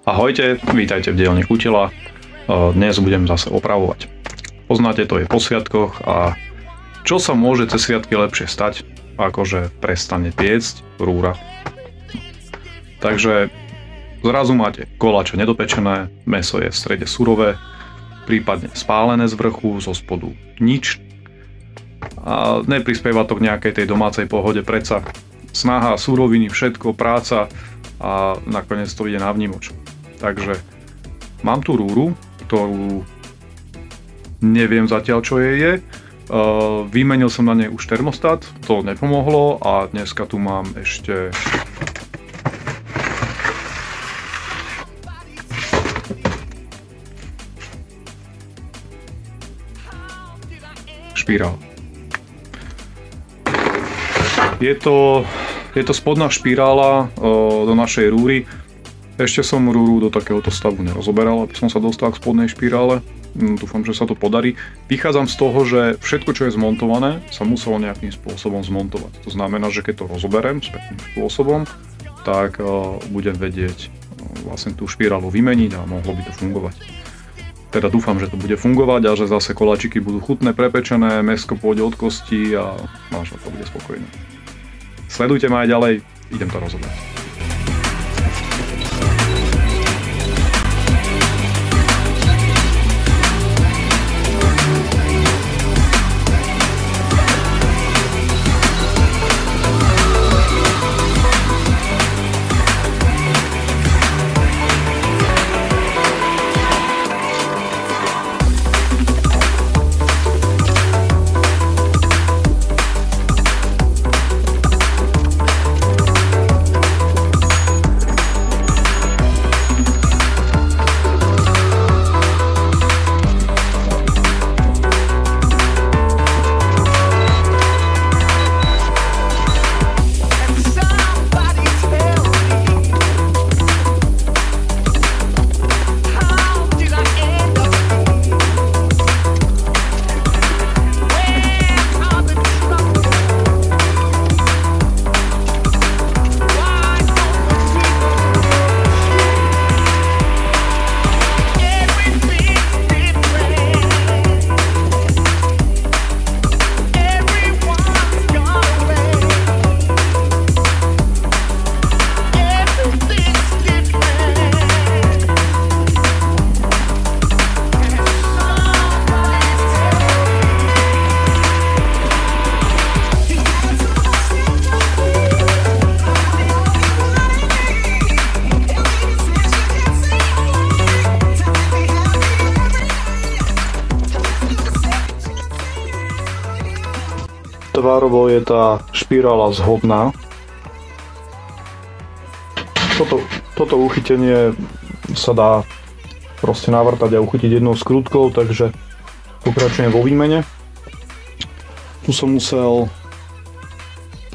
Ahojte, vítajte v dielni Kutila. Dnes budem zase opravovať. Poznáte to je po sviatkoch a čo sa môže cez sviatky lepšie stať, akože prestane piecť rúra. Takže zrazu máte koláče nedopečené, mäso je v strede surové, prípadne spálené z vrchu, zo spodu nič. A neprispieva to k nejakej tej domácej pohode, predsa snaha, suroviny, všetko, práca a nakoniec to ide na vnímoč. Takže mám tu rúru, ktorú neviem zatiaľ čo je. Vymenil som na nej už termostat, to nepomohlo a dneska tu mám ešte špirál. Je to spodná špirála do našej rúry. Ešte som rúru do takéhoto stavu nerozoberal, aby som sa dostal k spodnej špirále. Dúfam, že sa to podarí. Vychádzam z toho, že všetko, čo je zmontované, sa muselo nejakým spôsobom zmontovať. To znamená, že keď to rozoberiem spätným spôsobom, tak budem vedieť vlastne tú špirálu vymeniť a mohlo by to fungovať. Teda dúfam, že to bude fungovať a že zase koláčiky budú chutné, prepečené, mäsko pôjde od kosti a manžel to bude spokojný. Sledujte ma aj ďalej, idem to rozoberať. Tvárovo je tá špirála zhodná. Toto uchytenie sa dá proste navrtať a uchytiť jednou skrutkou, takže pokračujem vo výmene. Tu som musel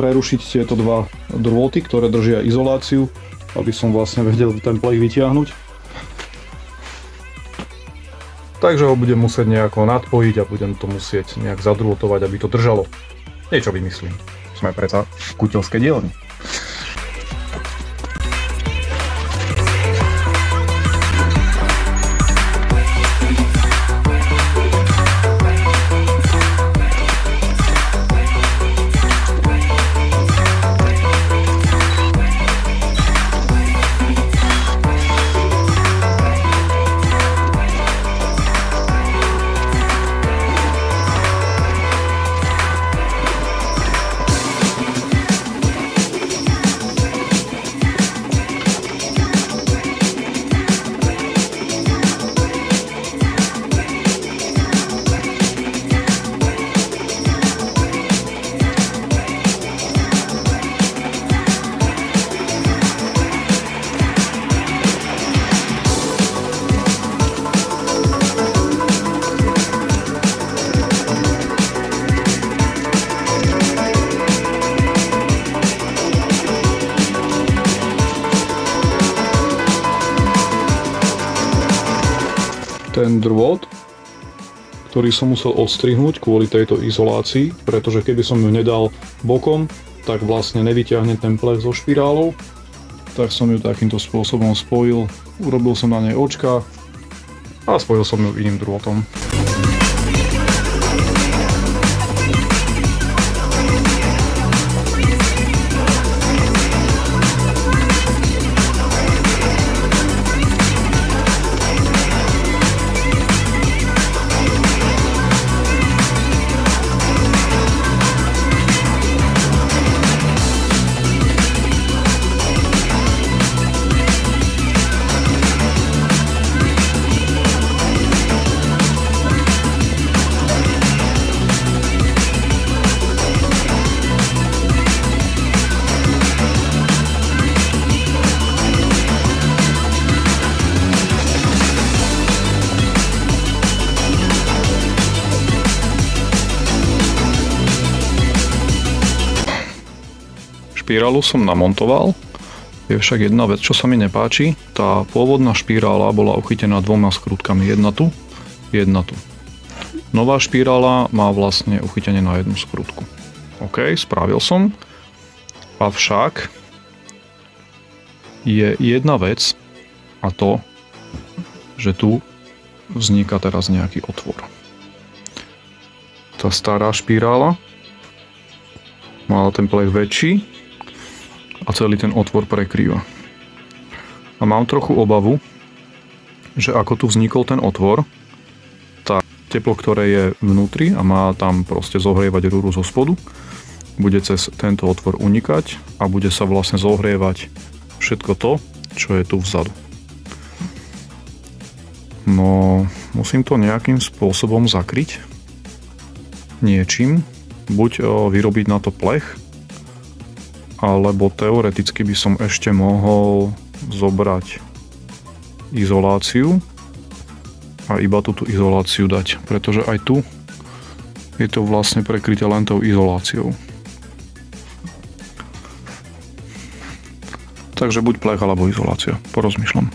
prerušiť tieto dva drôty, ktoré držia izoláciu, aby som vlastne vedel ten plech vytiahnuť. Takže ho budem musieť nejako nadpojiť a budem to musieť nejak zadrôtovať, aby to držalo. Niečo vymyslím. Sme predsa v kutilskej dielni. ten drôt, ktorý som musel odstrihnúť kvôli tejto izolácii, pretože keby som ju nedal bokom, tak vlastne nevyťahne ten plech so špirálou. tak som ju takýmto spôsobom spojil. Urobil som na nej očka a spojil som ju iným drôtom. Špirálu som namontoval, je však jedna vec, čo sa mi nepáči. Tá pôvodná špirála bola uchytená dvoma skrutkami, jedna tu. Nová špirála má vlastne uchytenie na jednu skrutku. OK, spravil som. Avšak je jedna vec a to, že tu vzniká teraz nejaký otvor. Tá stará špirála mala ten plech väčší a celý ten otvor prekrýva. A mám trochu obavu, že ako tu vznikol ten otvor, tak teplo, ktoré je vnútri a má tam proste zohrievať rúru zo spodu, bude cez tento otvor unikať a bude sa vlastne zohrievať všetko to, čo je tu vzadu. No, musím to nejakým spôsobom zakryť niečím, buď vyrobiť na to plech, alebo teoreticky by som ešte mohol zobrať izoláciu a iba túto izoláciu dať, pretože aj tu je to vlastne prekryté len tou izoláciou. Takže buď plech alebo izolácia, porozmýšľam.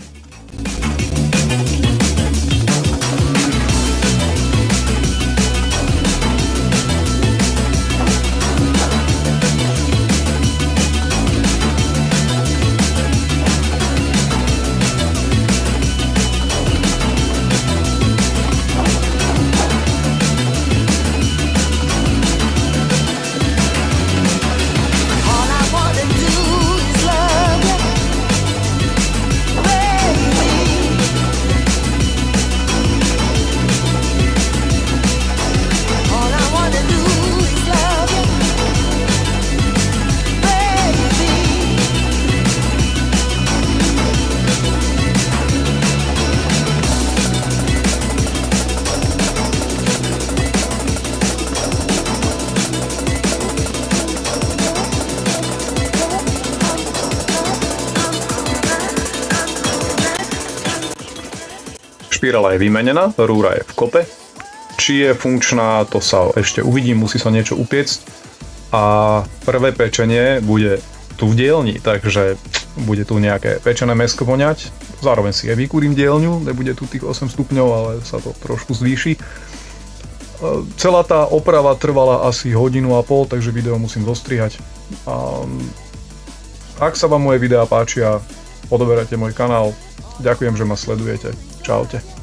Špirála je vymenená, rúra je v kope. Či je funkčná, to sa ešte uvidí, musí sa niečo upiecť. A prvé pečenie bude tu v dielni, takže bude tu nejaké pečené mäsko voňať. Zároveň si aj vykúrim dielňu, nebude tu tých 8 stupňov, ale sa to trošku zvýši. Celá tá oprava trvala asi 1,5 hodiny, takže video musím zostrihať. A ak sa vám moje videá páčia, odoberajte môj kanál. Ďakujem, že ma sledujete. Čaute.